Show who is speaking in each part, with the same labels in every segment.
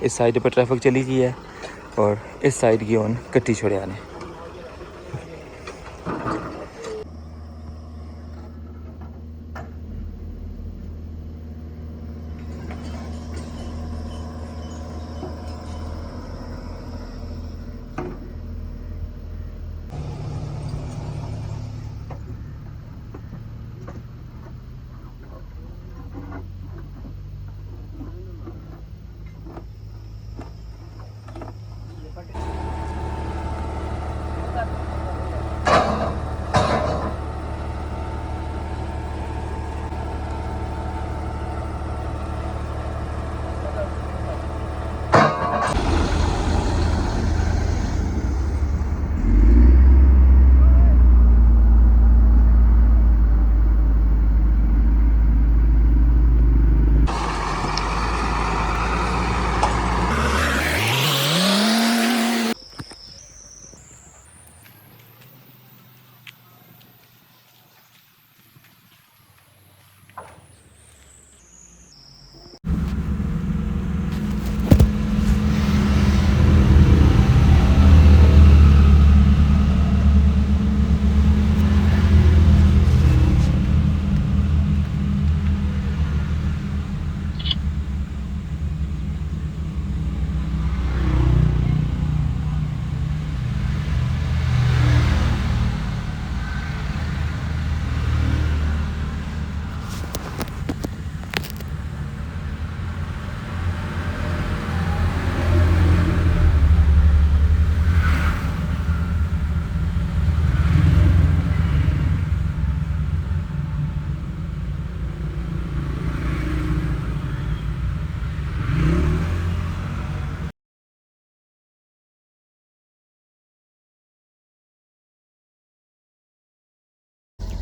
Speaker 1: इस साइड पर ट्रैफिक चली गई है और इस साइड की ओन कट्टी छोड़िया ने।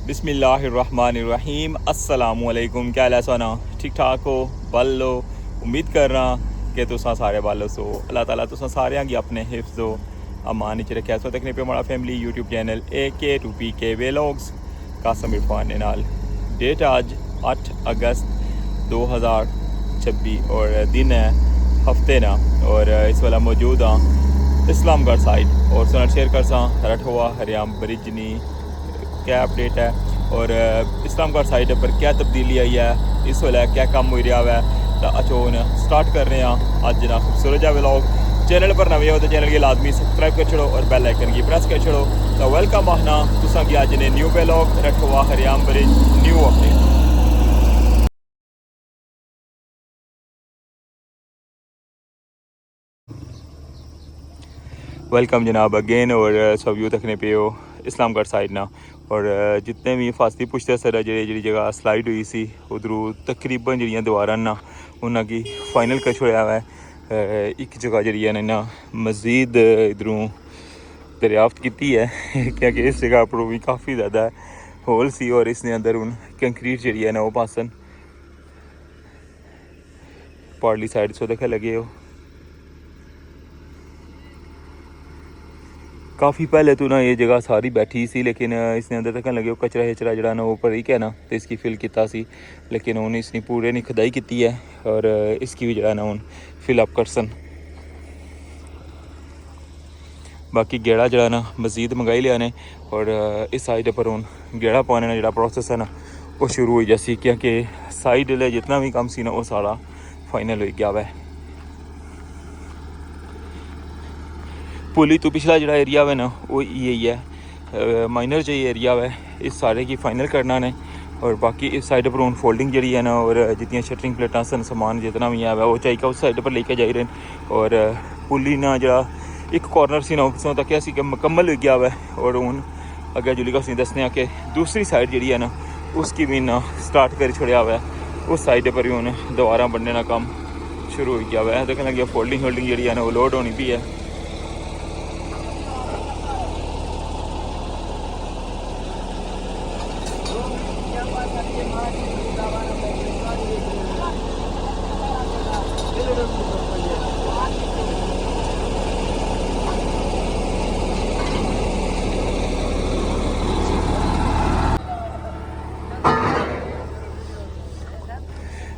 Speaker 1: बिस्मिल्लाहिर्रहमानिर्रहीम। अस्सलामुअलैकुम। क्या हाल है सोना? ठीक ठाक हो? बल लो। उम्मीद कर रहा कि तुसा सारे बल सो। अल्लाह ताला तुसा सारे की अपने हिफ्ज़ हो अमान च रखे। सो तकने पे हमारा family YouTube channel AK2PK vlogs Kasam Irfan ने नाल। डेट आज 8 अगस्त 2026 और दिन है हफ्ते ना। और इस वाला मौजूद हाँ इस्लामगढ़ साइड और सोना शेयर कर सा रठवा हरियाम ब्रिजनी क्या अपडेट है और इस्लामगढ़ साइड पर क्या तब्दीली आई है, इस वेले क्या कम हो रहा है। तो अचोन स्टार्ट कर रहे हैं अज ना खूबसूरत जहा व्लॉग। चैनल पर नवे हो तो चैनल की लाजमी सब्सक्राइब कर छोड़ो और बेल आइकन की प्रेस कर छोड़ो। तो वेलकम आखना तुसा की अज ने न्यू व्लॉग रठवा हरियाम ब्रिज न्यू अपडेट। वेलकम जनाब अगेन और सब यू तकने पे हो इस्लामगढ़ साइड ना। और जितने भी फास्ती पुछते सर जी जगह स्लाइड हुई सी उधरों तकरीबन जी दीवार ना उन्होंने फाइनल कर छोड़ा है। एक जगह जी ना मजीद इधरों दरियाफ्त की है क्योंकि इस जगह पर भी काफ़ी ज़्यादा होल सी और इसने अंदर हूँ कंक्रीट जी है ना वो पासन पार्ली साइड सो देखे लगे हो। काफ़ी पहले तो ना ये जगह सारी बैठी सी लेकिन इसने अंदर तक लगे कचरा हिचरा जरा ना ऊपर ही क्या ना तो इसकी फिल किया सी लेकिन उन्हें इसने पूरे नहीं खुदाई की है और इसकी भी जरा ना हूँ फिल अप कर सन। बाकी गेड़ा जरा ना मजीद मंगाई लिया ने और इस साइड पर हूँ गेड़ा पाने का जो प्रोसेस है ना वो शुरू हो जैसी क्योंकि साइड ले जितना भी काम सी ना वो सारा फाइनल हो गया वै। पुली तो पिछला जो एरिया है ना वो यही है माइनर जो एरिया है इस सारे की फाइनल करना ने और बाकी इस साइड पर हूँ फोल्डिंग जी है ना और जितनी शटरिंग प्लेटा सन समान जितना भी है वो चाहिए उस साइड पर लेके जा रहे हैं। और पुली ना जरा एक कॉर्नर सी ना उसों तक कि मुकम्मल हो गया है और हूँ अगर जुली का दसने कि दूसरी साइड जी है ना उसकी भी ना स्टार्ट कर छोड़ा हुआ है। उस साइड पर ही हूँ दोबारा बनने का काम शुरू हो गया हुआ है। देखने लगे फोल्डिंग होल्डिंग जी है ना वो लोड होनी भी है।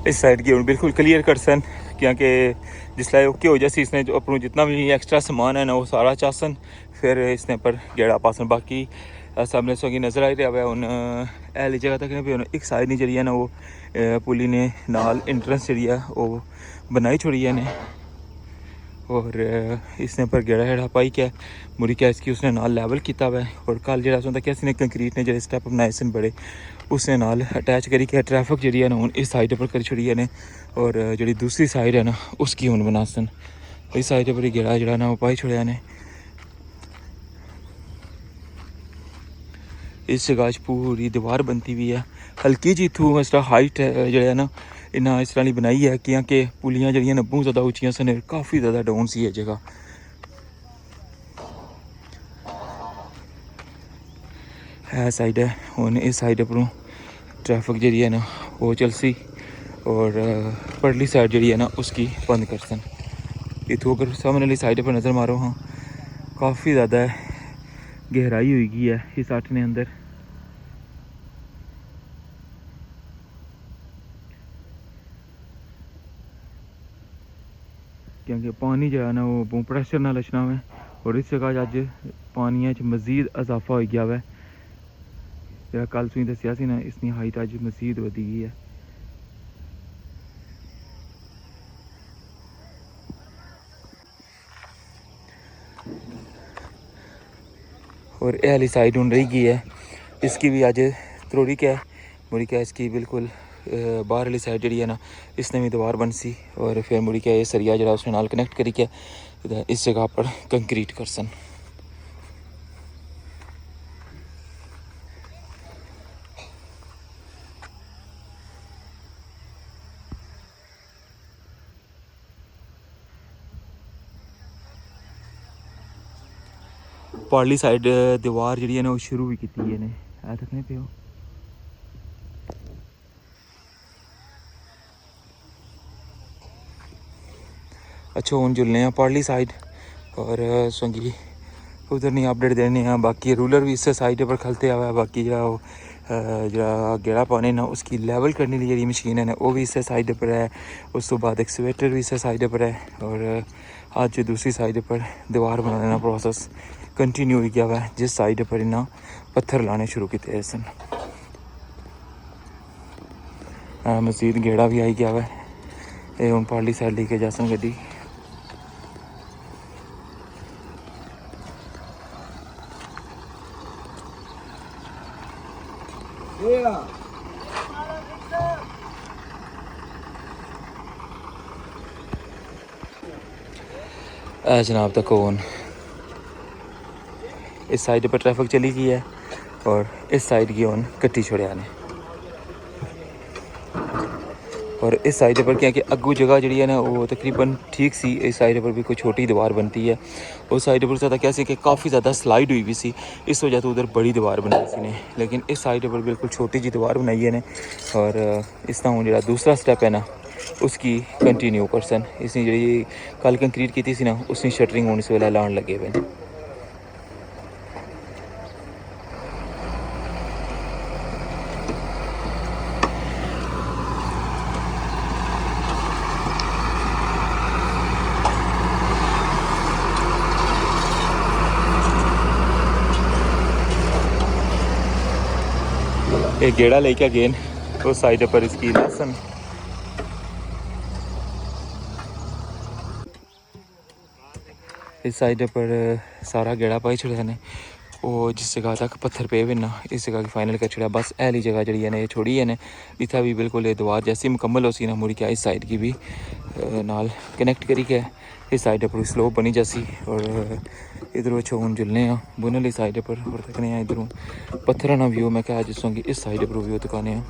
Speaker 1: इस साइड की हूँ बिल्कुल क्लीयर कर सन क्योंकि जिसलै ओके हो जासी इसने जो अपना जितना भी एक्स्ट्रा समान है ना वो सारा चासन फिर इसने पर गेड़ा पासन बाकी सामने सो की नज़र आई रहा है हूँ एली जगह तक भी एक साइड नहीं जी है ना वो पुली ने नाल इंट्रेंस जी है वो बनाई छोड़ी है ने और इसने पर गेड़ा हेड़ा पाई क्या मुड़ी क्या इसकी उसने नाल लेवल किया हुआ है और कल जो होंगे कि इसने कंक्रीट ने जो स्टैप बनाए सन बड़े उसने नाल अटैच करी क्या ट्रैफिक जी है ना हूँ इस साइड पर करी छोड़ी है ने और जी दूसरी साइड है ना उसकी हूँ बना सन इस साइड पर गेड़ा जरा ना वो पाई छोड़िया ने इस जगह पूरी दीवार बनती हुई है हल्की जी इतों इस तरह हाइट है जो है ना इन्ना इस तरह बनाई है क्योंकि पुलियाँ जड़ियाँ ने बहुत ज़्यादा उचियां सन काफ़ी ज़्यादा डाउन सी है जगह है साइड है हूँ इस साइड पर ट्रैफिक जी है ना वो चलसी और परली साइड जी है ना उसकी बंद कर सन इतों अगर सामने वाली साइड पर नज़र मारो हाँ काफ़ी ज़्यादा गहराई हुई गई है इस अठ ने अंदर क्योंकि पानी जो है ना वो प्रेशर ना लचना है और इस जगह अज पानी मजीद इजाफा हो गया है जरा कल तुम दसिया ना इसकी हाइट अज मजीद वधी गई है और यह वाली साइड हूँ रही गई है इसकी भी अज त्रोड़ी क्या मुड़ी क्या इसकी बिल्कुल बाहर वाली साइड जी है ना इसने भी दीवार बन सी और फिर मुड़ी क्या ये सरिया जरा उसने नाल कनेक्ट करी क्या इस जगह पर कंक्रीट कर सन पारली साइड दीवार जी है ना वो शुरू भी की है तकने पे अच्छा हूँ जुलने हैं पारली साइड और संगी उधर नहीं अपडेट देने हैं बाकी रूलर भी इस साइड पर खलते हुआ है बाकी जरा गेड़ा पाने ना उसकी लेवल करने लिए जी मशीन है ना वो भी इस साइड पर है उस तो बाद एक्सवेटर भी इस साइड पर है और आज दूसरी साइड पर दीवार बनाने का प्रोसेस कंटिन्यू हो गया हुआ है जिस साइड पर इन्ना पत्थर लाने शुरू किए सन मजीद गेड़ा भी आई गया हुआ है ये हूँ पारली साइड लेके जा सन गड्डी जनाब तक कौन इस साइड पर ट्रैफिक चली गई है और इस साइड की ओन कट्टी छोड़िया ने और इस साइड पर क्या कि अगू जगह जी है ना वो तकरीबन ठीक सी इस साइड पर भी कोई छोटी दीवार बनती है उस साइड पर ज़्यादा कैसे कि काफ़ी ज़्यादा स्लाइड हुई भी सी इस वजह से उधर बड़ी दीवार बनाई सी ने लेकिन इस साइड पर बिल्कुल छोटी जी दीवार बनाई है ने और इस तरह जो दूसरा स्टैप है ना उसकी कंटिन्यू करसन इसने जी कल कंक्रीट की थी ना उसकी शटरिंग होने से वेला लाने लगे हुए एक गेड़ा लेके अगेन उस साइड पर इसकी लसन इस साइड पर सारा गेड़ा पाई छड़िया ने वो जिस जगह तक पत्थर पे भी ना इस जगह की फाइनल कर छड़िया बस ऐली जगह जी है ना ये छोड़ी है ने इतना भी बिल्कुल ये दीवार जैसी मुकम्मल हो सी ना मुड़ी क्या इस साइड की भी नाल कनेक्ट करी क्या इस साइड पर स्लोप बनी जैसी और इधरों छोन जुलने बुने वाली साइड पर और तकने इधरों पत्थर ना व्यू मैं क्या जिसों की इस साइड पर व्यू तकाने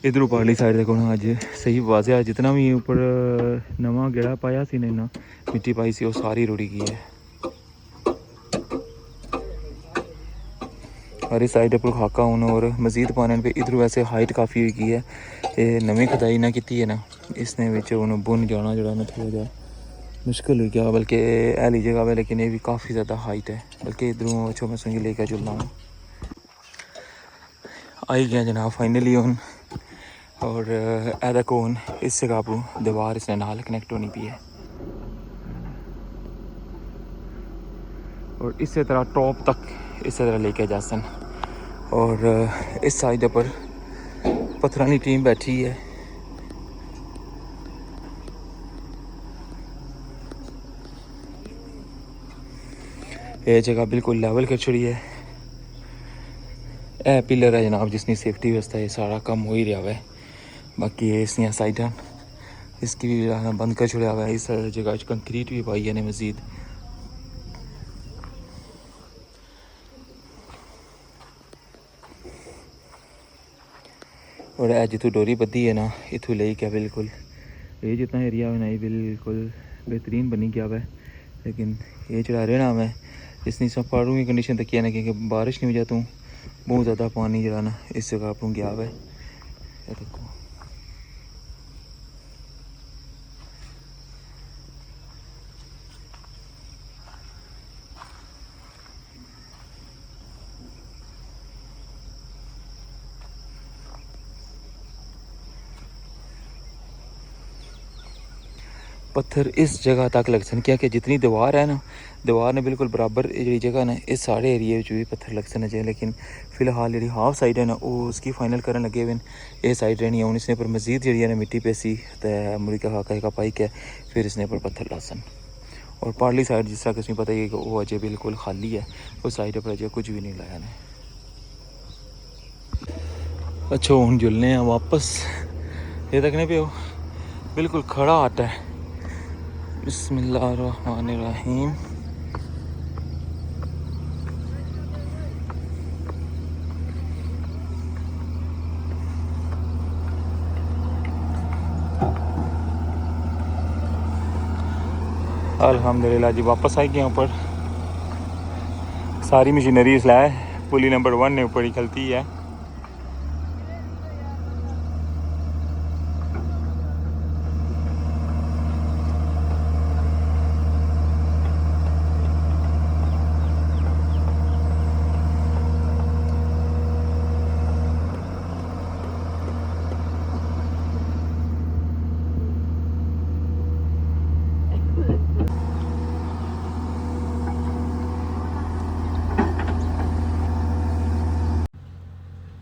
Speaker 1: इधरों पारली साइड देखो ना अज सही वाजिया जितना भी ऊपर नवा गेड़ा पाया सी ना मिट्टी पाई सी वो सारी रुड़ी गई है और इस साइड पर खाका होना और मजीद पाने पे इधर वैसे हाइट काफ़ी हुई है ये नवी खुदाई ना की है ना इसने विच हुण बुन जाना जेह्ड़ा ना थोड़ा जा मुश्किल हो गया, बल्कि ऐली जगह है लेकिन ये भी काफ़ी ज़्यादा हाइट है। बल्कि इधरों अच्छो मैं संगी लेकर चलना हूँ। आई गया जनाब फाइनली हूँ। और एदा कौन इस जगह पर दीवार इसने नाल कनेक्ट होनी पी है और इसी तरह टॉप तक इसी तरह लेके जा सन। और इस साइड पर पत्थरानी टीम बैठी है। ये जगह बिल्कुल लेवल कर छड़ी है। ए पिलर है जनाब जिसकी सेफ्टी वास्ते ये सारा कम हो ही रहा है। बाकी ये इसलिए साइडा इसकी भी बंद कर छड़िया हुआ है। इस जगह कंक्रीट भी पाई है ने मजीद। और ए जितों डोरी बद्धी है ना इतों ले क्या बिल्कुल ये जितना एरिया है ना ये बिल्कुल बेहतरीन बनी गया है। लेकिन ये चढ़ा रहना है इसनी सब पहाड़ों की कंडीशन तक है ना क्योंकि बारिश नहीं वजह तो बहुत ज़्यादा पानी जरा ना इस जगह पर गया है। देखो पत्थर इस जगह तक लग सन क्या कि जितनी दीवार है ना दीवार ने बिल्कुल बराबर जी जगह ना इस सारे एरिए भी पत्थर लग सकने चाहिए। लेकिन फिलहाल जी हाफ साइड है ना वो उसकी फाइनल करने लगे हुए ये साइड रहनी है। इसने पर मजीद जी ना मिट्टी पेसी तो मुड़का हाका का पाइक है फिर इसने पर पत्थर ला सन। और पारली साइड जिस तरह किसी पता ही है कि वो अजय बिल्कुल खाली है उस साइड पर अजय कुछ भी नहीं लाया ने। अच्छा हूँ जुलने वापस ये तकने पे बिल्कुल खड़ा आता है। बिस्मिल्लाहिर्रहमानिर्रहीम। अल्हम्दुलिल्लाह जी वापस आ गया ऊपर। सारी मशीनरी इसलिए पुली नंबर 1 ने ऊपर ही खलती है।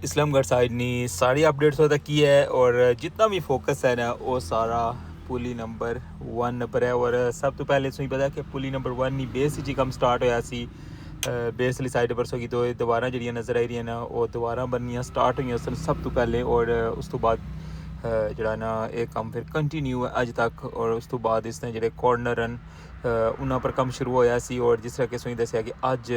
Speaker 1: इस्लामगढ़ साइड नी सारी अपडेट्स होता की है और जितना भी फोकस है ना वो सारा पुली नंबर 1 पर है। और सब तो पहले तुम पता कि पुली नंबर 1 नी बेस ही कम स्टार्ट होया सी। बेस वाली साइड पर सो तो दोबारा जड़ियाँ नज़र आई रही ना वो दोबारा बननियाँ स्टार्ट हुई सन सब तो पहले। और उस तो बाद जड़ा ना एक काम फिर कंटिन्यू है अज तक। और उस तो बाद इसने ਜਿਹੜੇ कॉर्नर ਹਨ ਉਹਨਾਂ पर ਕੰਮ शुरू होया सी। और जिस तरह कि तुम दसिया कि अज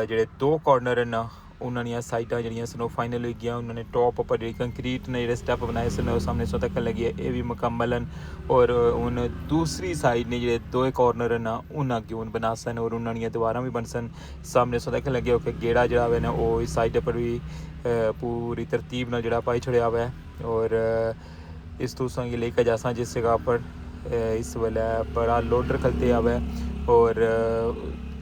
Speaker 1: ਜਿਹੜੇ 2 कॉर्नर हैं ना उन्होंने साइडा जड़ियाँ सन फाइनल हो गया। उन्होंने टॉप पर जी कंक्रीट ने जो स्टैप बनाए सन सामने सो तक लगी है ये भी मुकम्मल हैं। और हूँ दूसरी साइड ने जो 2 कॉर्नर हैं ना उन्हें अगे हूँ बना सन और उन्होंने दोबारा भी बन सन सामने सो तक लगे हो कि गेड़ा जड़ा है ना वो इस साइड पर भी पूरी तरतीब न जड़ा पाई छड़िया हुआ है। और इस तो संग लेकर जा जिस जगह पर इस वेले बड़ा लोडर खलते आवे और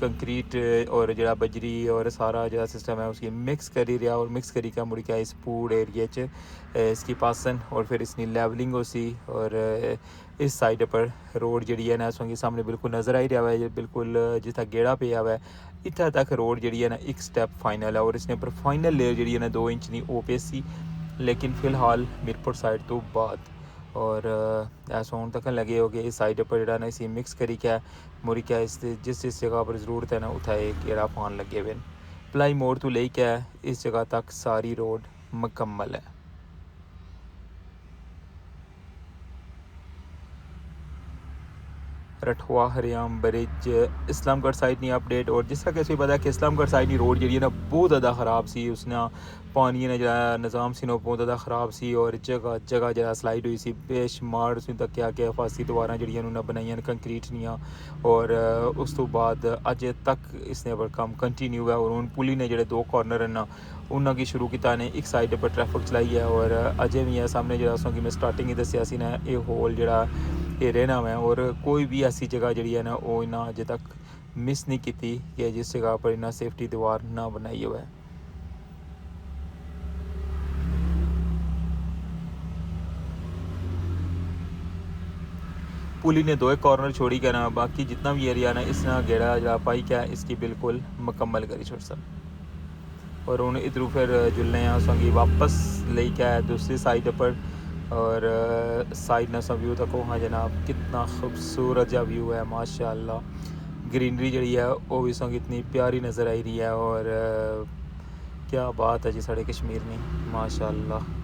Speaker 1: कंक्रीट और जड़ा बजरी और सारा जो सिस्टम है उसकी मिक्स करी रहा और मिक्स करी का मुड़ के इस पूरे एरिए च इसकी पासन और फिर इसकी लेवलिंग हो सी। और इस साइड पर रोड जी है ना इसके सामने बिल्कुल नज़र आई रहा है बिल्कुल जितना गेड़ा पे हुआ है इतना तक रोड जी है ना एक स्टैप फाइनल है। और इसने पर फाइनल लेयर जी है ना 2 इंच नहीं ओ पे सी लेकिन फ़िलहाल मीरपुर साइड तो बाद। और ऐसा हूँ तक लगे हो कि इस साइड पर जरा ना इसी मिक्स करी क्या मुरी क्या इस जिस जगह पर ज़रूरत है ना उतना एक गेड़ा पान लगे हुए भलाई मोड़ तो ले क्या इस जगह तक सारी रोड मुकम्मल है। रठवा हरियाम ब्रिज इस्लामगढ़ साइड नहीं अपडेट। और जिस तरह कि पता है कि इस्लामगढ़ साइड नहीं रोड जी ना बहुत ज़्यादा ख़राब सी, उसने पानी ने जो निज़ाम सी बहुत ज़्यादा ख़राब सी और जगह जगह जो स्लाइड हुई सी बेशुमार उसमें तक क्या क्या फासी दीवारां जड़ियां उन्होंने बनाई कंक्रीट दियां। और उस तो बाद अजे तक इसने पर कम कंटिन्यू है। और हूँ पुली ने जो दो कॉर्नर हैं ना उन्होंने शुरू किया ने एक साइड पर ट्रैफिक चलाई है और अजे भी है सामने जो कि मैं स्टार्टिंग ही दसिया सी ना ये होल जो ये रहना मैं। और कोई भी ऐसी जगह जी है ना वो इन्ना अजे तक मिस नहीं की कि जिस जगह पर इन्ना सेफ्टी दीवार ना बनाई हुआ है। पुली ने दो एक कॉर्नर छोड़ी क्या ना बाकी जितना भी एरिया ना इसने गेड़ा जरा पाई क्या इसकी बिल्कुल मुकम्मल करी छोड़ सब। और हूँ इधरों फिर जुलने संगी वापस ले क्या है दूसरी साइड पर। और साइड ना व्यू तको हाँ जनाब कितना खूबसूरत जा व्यू है माशाल्लाह। ग्रीनरी जी है वो भी संग इतनी प्यारी नज़र आई रही है। और क्या बात है जी साढ़े कश्मीर में माशाल्लाह।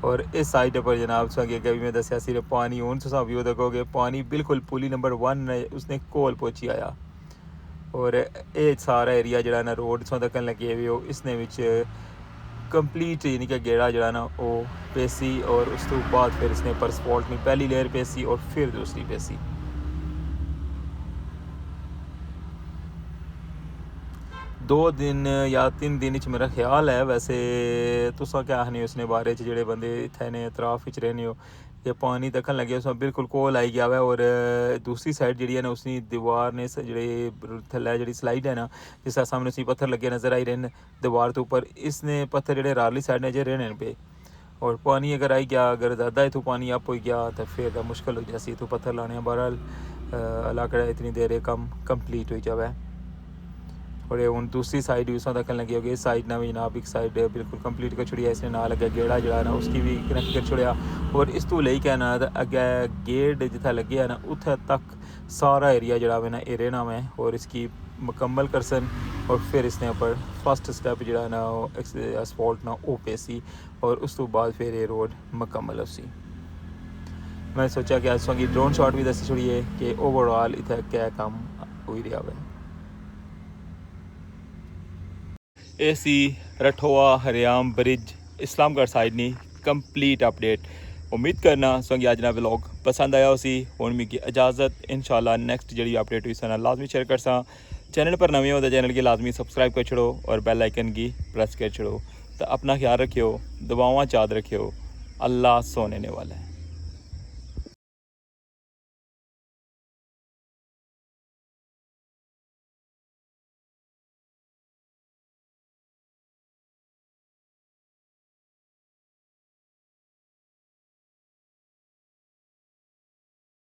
Speaker 1: और इस साइड पर जनाब संगे अभी मैं दसिया सिर्फ पानी हूँ तुम व्यू देखोगे पानी बिल्कुल पुली नंबर 1 उसने कोल पहुँची आया। और ये सारा एरिया जरा ना रोड सौ तक लगे हुए हो इसने कंप्लीट यानी कि गेड़ा जरा ना वो पेसी। और उस तो बाद फिर इसने पर स्पॉट में पहली लेयर पेसी और फिर दूसरी पेसी। 2 दिन या 3 दिन मेरा ख्याल है। वैसे तुसा क्या आखने उसने बारे जो बंदे इतने इतराफ रहने हो कि पानी दखन लगे उसमें बिल्कुल कोल आई गया है। और दूसरी साइड जी है ना उसकी दीवार ने जो थले जी स्लाइड है ना जिस सामने उसी पत्थर लगे नज़र आई रहे दीवार के ऊपर इसने पत्थर जोड़े रारली साइड ने जो रहने पे। और पानी अगर आई गया अगर ज़्यादा इतों पानी अप हो गया तो फिर मुश्किल हो जासी इतों पत्थर लाने। बहरहाल इलाका इतनी देर कम कंप्लीट हो जाए। और हूँ दूसरी साइड भी उसमें दखन लगी होगी इस साइड ना भी जनाब एक साइड बिल्कुल कंप्लीट कर छुड़िया इसने ना लगे गेड़ा जड़ा ना उसकी भी कनेक्ट कर छुड़िया। और इस तो ले क्या ना अगे गेट जिथे लगे है ना उथे तक सारा एरिया जड़ा वे ना ये रहना मैं और इसकी मुकम्मल कर सन। और फिर इसने ऊपर फर्स्ट स्टैप जड़ा ना असफॉल्ट ना ओ पेसी और उस तो बाद फिर ये रोड मुकम्मल उसी। मैं सोचा कि अस ड्रोन शॉट भी दसी छुड़िए कि ओवरऑल इतना क्या काम हो रहा है। एसी रठवा हरियाम ब्रिज इस्लामगढ़ साइड नहीं कंप्लीट अपडेट। उम्मीद करना संगी अज ना व्लॉग पसंद आया उसी हूँ मिगी इजाज़त इंशाल्लाह नेक्स्ट जी अपडेट हुई सना लाजमी शेयर कर सा। चैनल पर नवे हो तो चैनल की लाजमी सब्सक्राइब कर छड़ो और बेल आइकन की प्रेस कर छड़ो। तो अपना ख्याल रखियो दुआवां चाद रखियो। अल्लाह सोने वाला है।